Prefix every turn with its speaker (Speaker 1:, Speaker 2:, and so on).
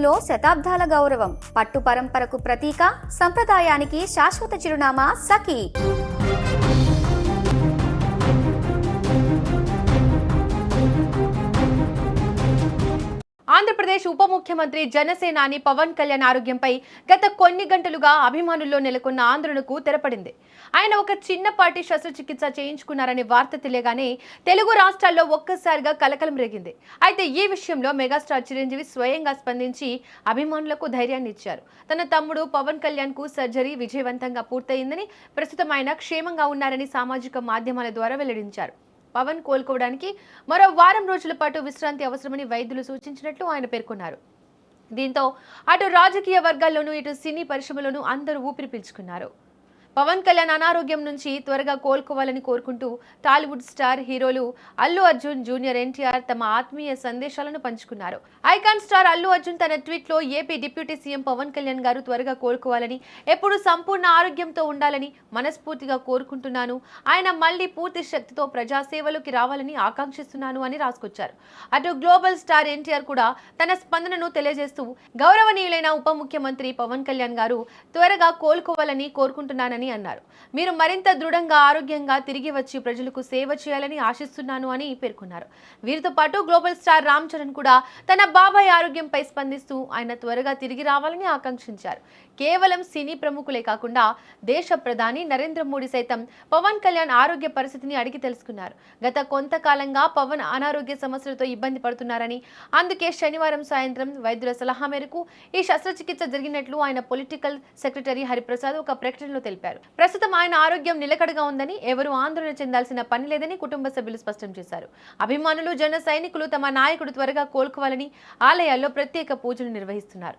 Speaker 1: మనసులో శతాబ్దాల గౌరవం, పట్టు పరంపరకు ప్రతీక, సంప్రదాయానికి శాశ్వత చిరునామా సఖీ.
Speaker 2: ఆంధ్రప్రదేశ్ ఉప ముఖ్యమంత్రి జనసేనాని పవన్ కళ్యాణ్ ఆరోగ్యంపై గత కొన్ని గంటలుగా అభిమానుల్లో నెలకొన్న ఆందోళనకు తెరపడింది. ఆయన ఒక చిన్నపాటి శస్త్రచికిత్స చేయించుకున్నారనే వార్త తెలియగానే తెలుగు రాష్ట్రాల్లో ఒక్కసారిగా కలకలం రేగింది. అయితే ఈ విషయంలో మెగాస్టార్ చిరంజీవి స్వయంగా స్పందించి అభిమానులకు ధైర్యాన్ని ఇచ్చారు. తన తమ్ముడు పవన్ కళ్యాణ్ కు సర్జరీ విజయవంతంగా పూర్తయిందని, ప్రస్తుతం ఆయన క్షేమంగా ఉన్నారని సామాజిక మాధ్యమాల ద్వారా వెల్లడించారు. పవన్ కోలుకోవడానికి మరో వారం రోజుల పాటు విశ్రాంతి అవసరమని వైద్యులు సూచించినట్లు ఆయన పేర్కొన్నారు. దీంతో అటు రాజకీయ వర్గాల్లోనూ ఇటు సినీ పరిశ్రమలోనూ అందరూ ఊపిరి పీల్చుకున్నారు. పవన్ కళ్యాణ్ అనారోగ్యం నుంచి త్వరగా కోలుకోవాలని కోరుకుంటూ టాలీవుడ్ స్టార్ హీరోలు అల్లు అర్జున్, జూనియర్ ఎన్టీఆర్ తమ ఆత్మీయ సందేశాలను పంచుకున్నారు. ఐకాన్ స్టార్ అల్లు అర్జున్ తన ట్వీట్ లో AP deputy CM Pawan Kalyan గారు త్వరగా కోలుకోవాలని, ఎప్పుడు సంపూర్ణ ఆరోగ్యంతో ఉండాలని మనస్ఫూర్తిగా కోరుకుంటున్నాను. ఆయన మళ్లీ పూర్తి శక్తితో ప్రజాసేవలోకి రావాలని ఆకాంక్షిస్తున్నాను అని రాసుకొచ్చారు. అటు గ్లోబల్ స్టార్ ఎన్టీఆర్ కూడా తన స్పందనను తెలియజేస్తూ గౌరవనీయులైన ఉప ముఖ్యమంత్రి పవన్ కళ్యాణ్ గారు త్వరగా కోలుకోవాలని కోరుకుంటున్నానని అన్నారు. మీరు మరింత దృఢంగా, ఆరోగ్యంగా తిరిగి వచ్చి ప్రజలకు సేవ చేయాలని ఆశిస్తున్నాను అని పేర్కొన్నారు. వీరితో పాటు గ్లోబల్ స్టార్ రామ్ చరణ్ కూడా తన బాబాయ్ ఆరోగ్యంపై స్పందిస్తూ ఆయన త్వరగా తిరిగి రావాలని ఆకాంక్షించారు. కేవలం సినీ ప్రముఖులే కాకుండా దేశ ప్రధాని నరేంద్ర మోడీ సైతం పవన్ కళ్యాణ్ ఆరోగ్య పరిస్థితిని అడిగి తెలుసుకున్నారు. గత కొంతకాలంగా పవన్ అనారోగ్య సమస్యలతో ఇబ్బంది పడుతున్నారని, అందుకే శనివారం సాయంత్రం వైద్యుల సలహా మేరకు ఈ శస్త్రచికిత్స జరిగినట్లు ఆయన పొలిటికల్ సెక్రటరీ హరిప్రసాద్ ఒక ప్రకటనలో తెలిపారు. ప్రస్తుతం ఆయన ఆరోగ్యం నిలకడగా ఉందని, ఎవరూ ఆందోళన చెందాల్సిన పని లేదని కుటుంబ సభ్యులు స్పష్టం చేశారు. అభిమానులు, జన సైనికులు తమ నాయకుడు త్వరగా కోలుకోవాలని ఆలయాల్లో ప్రత్యేక పూజలు నిర్వహిస్తున్నారు.